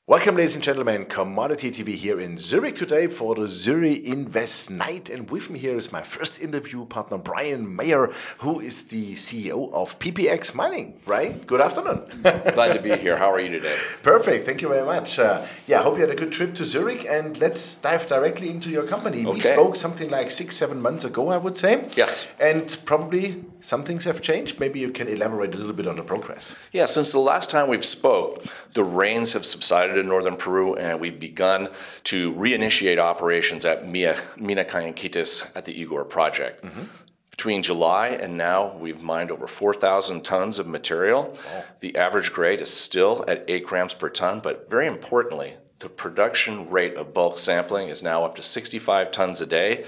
Welcome, ladies and gentlemen, Commodity TV here in Zurich today for the Zurich Invest Night. And with me here is my first interview partner, Brian Maher, who is the CEO of PPX Mining. Brian, good afternoon. Glad to be here. How are you today? Perfect. Thank you very much. I hope you had a good trip to Zurich. And let's dive directly into your company. Okay. We spoke something like 6-7 months ago, I would say. Yes. And probably some things have changed. Maybe you can elaborate a little bit on the progress. Yeah, since the last time we've spoke, the rains have subsided in northern Peru, and we've begun to reinitiate operations at Mina Cañiquitas at the Igor project. Between July and now, we've mined over 4,000 tons of material. Wow. The average grade is still at 8 grams per ton, but very importantly, the production rate of bulk sampling is now up to 65 tons a day,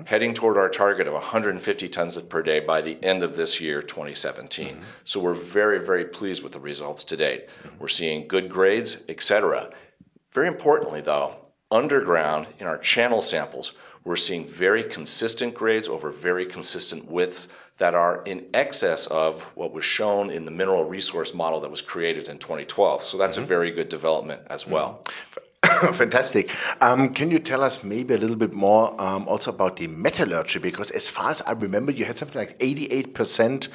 heading toward our target of 150 tons per day by the end of this year, 2017. So we're very, very pleased with the results to date. We're seeing good grades, etc. Very importantly, though, underground in our channel samples, we're seeing very consistent grades over very consistent widths that are in excess of what was shown in the mineral resource model that was created in 2012. So that's a very good development as well. Fantastic. Can you tell us maybe a little bit more also about the metallurgy? Because as far as I remember, you had something like 88%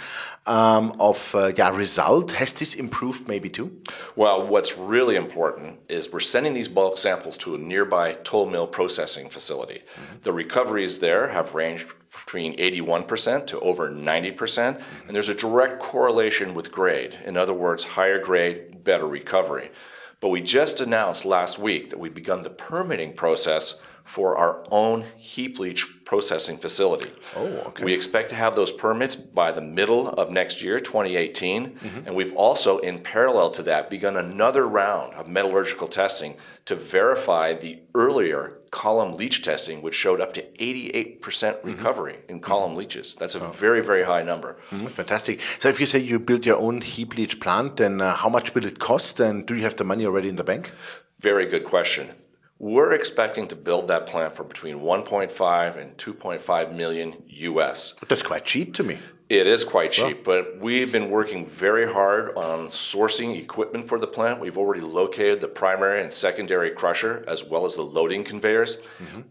of result. Has this improved maybe too? Well, what's really important is we're sending these bulk samples to a nearby toll mill processing facility. The recoveries there have ranged between 81% to over 90%, and there's a direct correlation with grade. In other words, higher grade, better recovery. But we just announced last week that we've begun the permitting process for our own heap leach processing facility. Oh, okay. We expect to have those permits by the middle of next year, 2018, and we've also, in parallel to that, begun another round of metallurgical testing to verify the earlier column leach testing, which showed up to 88% recovery in column leaches. That's a very, very high number. Fantastic. So if you say you build your own heap leach plant, then how much will it cost, and do you have the money already in the bank? Very good question. We're expecting to build that plant for between 1.5 and 2.5 million US. That's quite cheap to me. It is quite cheap, but we've been working very hard on sourcing equipment for the plant. We've already located the primary and secondary crusher as well as the loading conveyors.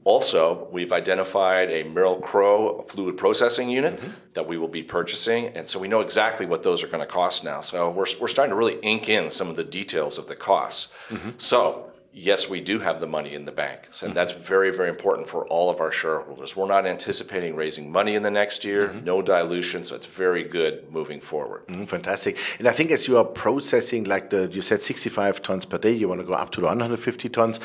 Also, we've identified a Merrill-Crowe fluid processing unit that we will be purchasing, and so we know exactly what those are going to cost now. So we're starting to really ink in some of the details of the costs. So yes, we do have the money in the bank, and that's very, very important for all of our shareholders. We're not anticipating raising money in the next year, no dilution, so it's very good moving forward. Fantastic. And I think as you are processing, like you said, 65 tons per day, you want to go up to 150 tons.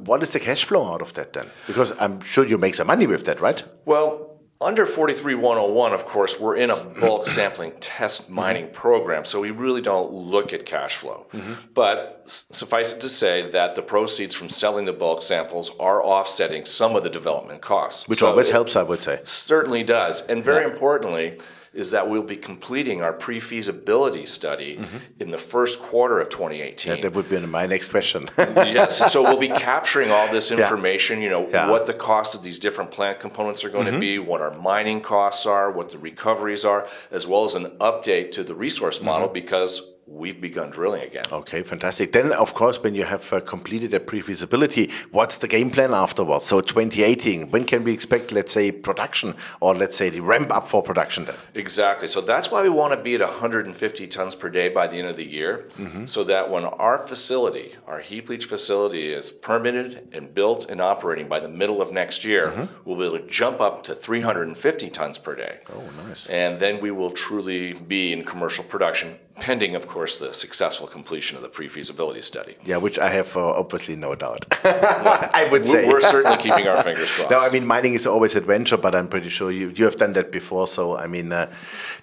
What is the cash flow out of that then? Because I'm sure you make some money with that, right? Well, under 43-101, of course, we're in a bulk sampling test mining program, so we really don't look at cash flow. But suffice it to say that the proceeds from selling the bulk samples are offsetting some of the development costs. Which always helps, I would say. Certainly does. And very importantly, is that we'll be completing our pre-feasibility study in the first quarter of 2018. That would be my next question. Yes, and so we'll be capturing all this information, what the cost of these different plant components are going to be, what our mining costs are, what the recoveries are, as well as an update to the resource model because we've begun drilling again. Okay, fantastic. Then, of course, when you have completed a pre-feasibility, what's the game plan afterwards? So 2018, when can we expect, let's say, production, or let's say the ramp up for production then? Exactly. So that's why we want to be at 150 tons per day by the end of the year, so that when our facility, our heap leach facility, is permitted and built and operating by the middle of next year, we'll be able to jump up to 350 tons per day. Oh, nice. And then we will truly be in commercial production, pending, of course, the successful completion of the pre-feasibility study. Yeah, which I have obviously no doubt. I would say. We're certainly keeping our fingers crossed. No, I mean, mining is always adventure, but I'm pretty sure you have done that before. So, I mean,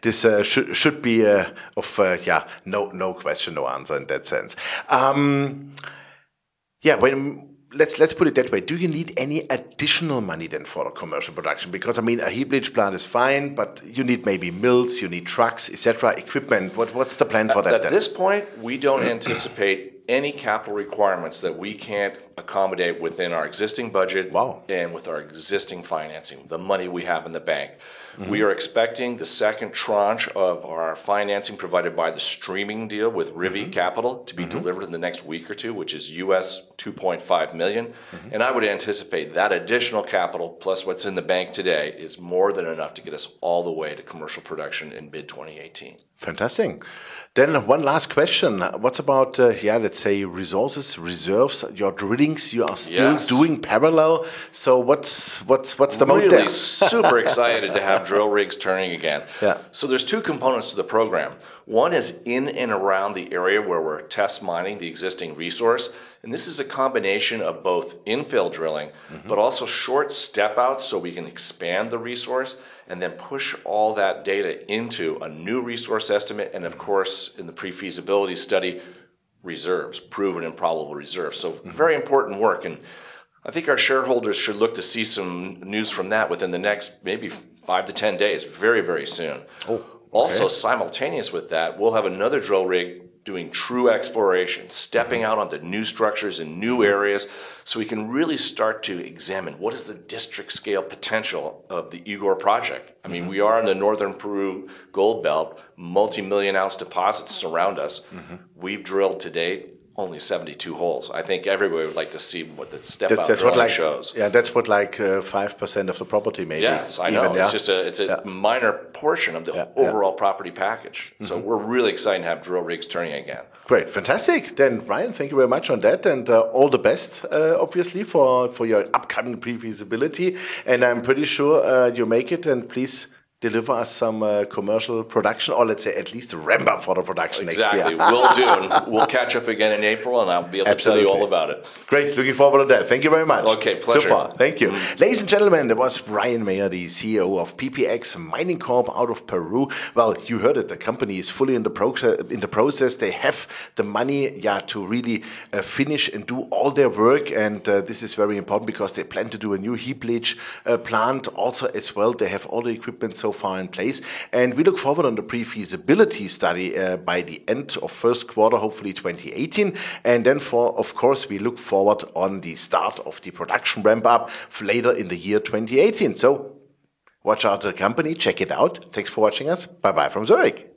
this should be no question, no answer in that sense. Let's put it that way. Do you need any additional money then for the commercial production? Because I mean, a heap leach plant is fine, but you need maybe mills, you need trucks, etc., equipment. What's the plan for that? At this point, we don't anticipate any capital requirements that we can't accommodate within our existing budget. Wow. And with our existing financing, the money we have in the bank. We are expecting the second tranche of our financing provided by the streaming deal with Rivi Capital to be delivered in the next week or two, which is US 2.5 million. And I would anticipate that additional capital plus what's in the bank today is more than enough to get us all the way to commercial production in mid-2018. Fantastic. Then one last question. What's about, let's say resources, reserves, your drillings you are still doing parallel. So what's the mode there? Really super excited to have drill rigs turning again. Yeah. So there's two components to the program. One is in and around the area where we're test mining the existing resource. And this is a combination of both infill drilling, but also short step outs so we can expand the resource and then push all that data into a new resource estimate. And of course, in the pre-feasibility study, reserves, proven and probable reserves. So very important work. And I think our shareholders should look to see some news from that within the next maybe 5 to 10 days, very, very soon. Oh, okay. Also, simultaneous with that, we'll have another drill rig doing true exploration, stepping out onto new structures in new areas so we can really start to examine what is the district scale potential of the Igor project. I mean, we are in the northern Peru gold belt, multi-million ounce deposits surround us. We've drilled to date only 72 holes. I think everybody would like to see what the step-out drilling shows. Yeah, that's what 5% of the property maybe. Yes, I know. Even, it's just a minor portion of the overall property package. So we're really excited to have drill rigs turning again. Great, fantastic. Then Ryan, thank you very much on that, and all the best, obviously, for your upcoming pre-feasibility. And I'm pretty sure you make it, and please deliver us some commercial production, or let's say at least a ramp up for the production next year. Exactly, we'll do. And we'll catch up again in April, and I'll be able to tell you all about it. Great, looking forward to that. Thank you very much. Okay, pleasure. Super, thank you. Ladies and gentlemen, that was Ryan Maher, the CEO of PPX Mining Corp out of Peru. Well, you heard it, the company is fully in the process. They have the money to really finish and do all their work, and this is very important because they plan to do a new heap leach plant also as well. They have all the equipment so far in place, and we look forward on the pre-feasibility study by the end of first quarter, hopefully 2018, and then of course we look forward on the start of the production ramp up later in the year 2018. So watch out the company, check it out. Thanks for watching us. Bye bye from Zurich.